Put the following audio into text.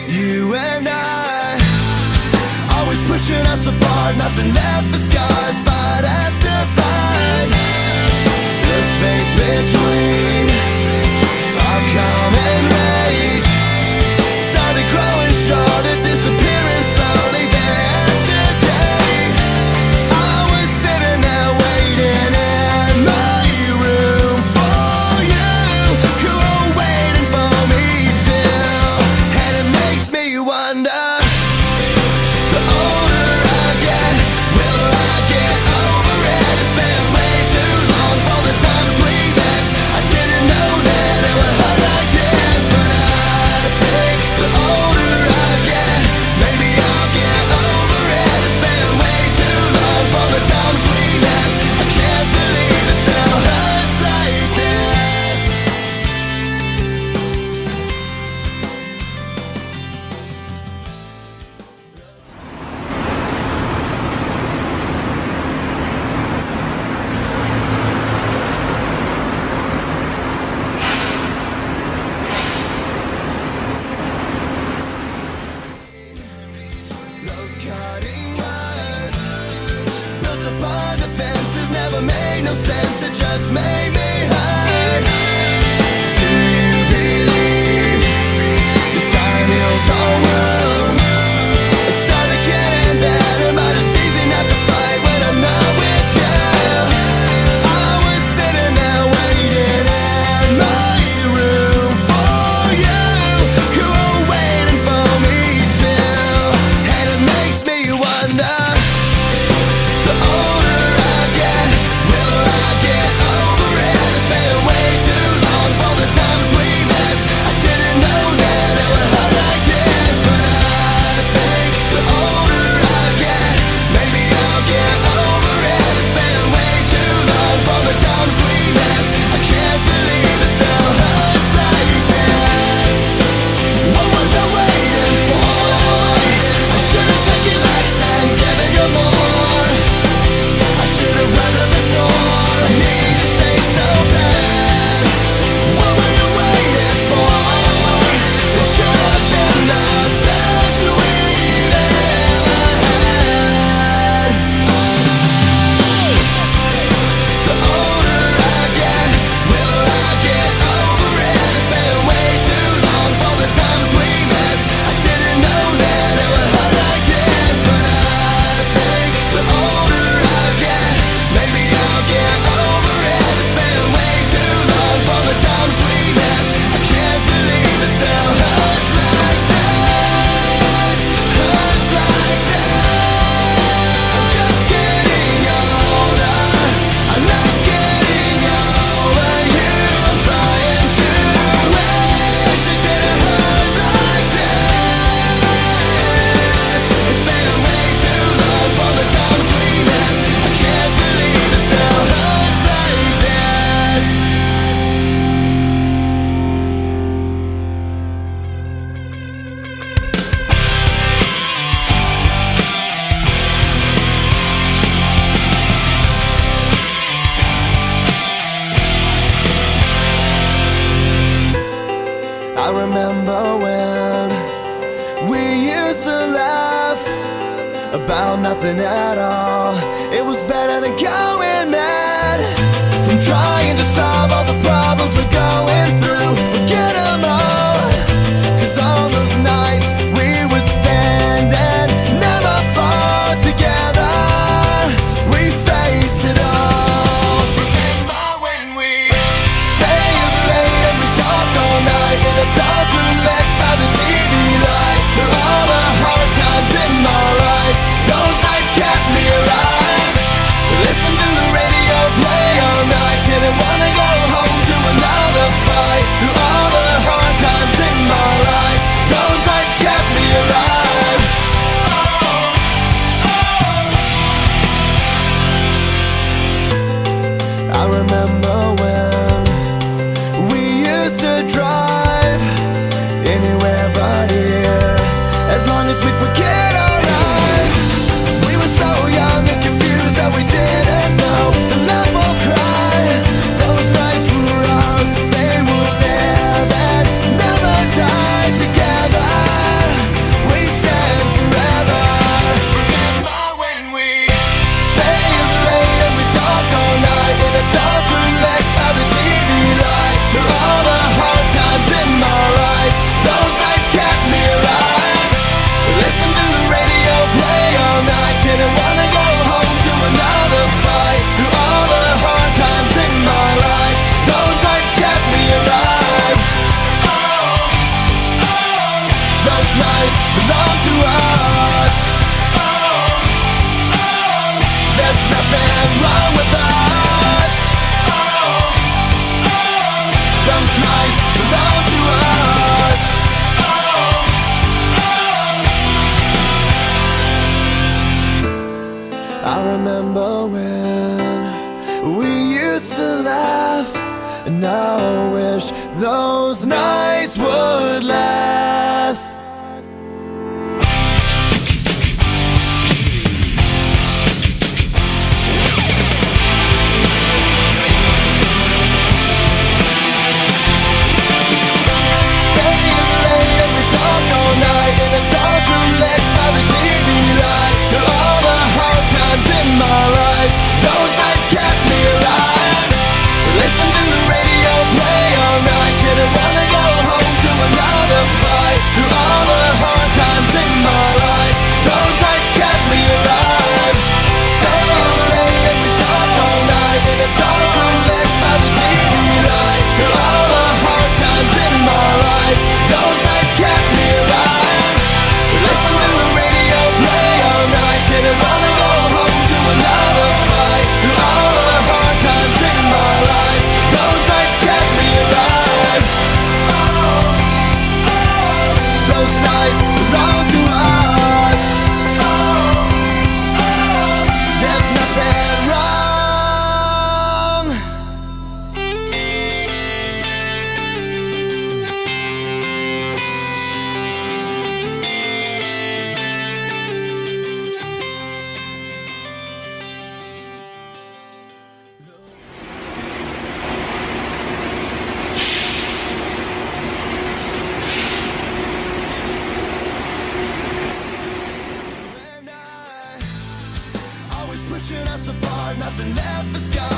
You and I, always pushing us apart, nothing left but scars, fight after fight. The space between our calm and rage started growing shorter, disappearing slowly day after day. I was sitting there waiting in my room for you. You were waiting for me too, and it makes me wonder. The older I get, will I get over it? It's been way too long for the times we missed. I didn't know that it would hurt like this, but I think the older I get, maybe I'll get over it. It's been way too long for the times we missed. I can't believe it still hurts like this. Those cutting words built upon defenses never made no sense. It just made me hurt. Do you believe the time heals all wounds? It started getting better, but it's easy not to fight when I'm not with you. I was sitting there waiting in my room for you. You were waiting for me too, and it makes me wonder. The older I get, will I get over it? It's been way too long for the times we missed. I didn't know that it would hurt like this, but I think the older I get, maybe I'll get over it. It's been way too long for the times we missed. I can't believe it still hurts like this. What was I waiting for? I should have taken less and given you more. I should have weathered the storm. I need to say so bad. What were you waiting for? This could have been the best we've ever had. The older I get, will I get over it? It's been way too long for the times we missed. I didn't know that it would hurt like this, but I think the older I get, maybe I'll get over it. It's been way too long for the times we missed. I can't believe it still hurts like this, hurts like this. I'm just getting older, I'm not getting over you. I'm trying to wish it didn't hurt like this. It's been way too long for the times we missed. I can't believe it still hurts like this. I remember when we used to laugh about nothing at all. It was better than going mad from trying to solve all the problems we're going through. Forget them all, 'cause on those nights we would stand and never fall together. We faced it all. Remember when we stay up late and we talk all night in a dark room lit by the TV light. Through all the hard times in my life, those nights kept me alive. Listen to the radio play all night, didn't wanna go home to another fight. Through all the hard times in my life, those nights kept me alive. I remember when we used to drive anywhere but here, as long as we forget our lives. We were so young and confused that we didn't know to laugh or cry. Those nights were ours, they will live and never die together. belong to us. There's nothing wrong with us. Those nights belong to us. I remember when we used to laugh, and now I wish those nights would last. Staying late and we talk all night in a dark room lit by the TV light. They're all the hard times in my life. Those nights kept me alive. Listen to the radio play all night. Didn't wanna go home to another fight. Through all the hard times in my life, those nights kept me alive. Staying late and we talk all night in a dark room lit by the TV light. Through all the hard times in my life, those nights kept me alive. Listen to the radio play all night. Didn't wanna go home to another fight. Through all the hard times in my life, those nights kept me alive. Those nights belong to us. There's nothing wrong. And I always pushing us apart, nothing left for scar.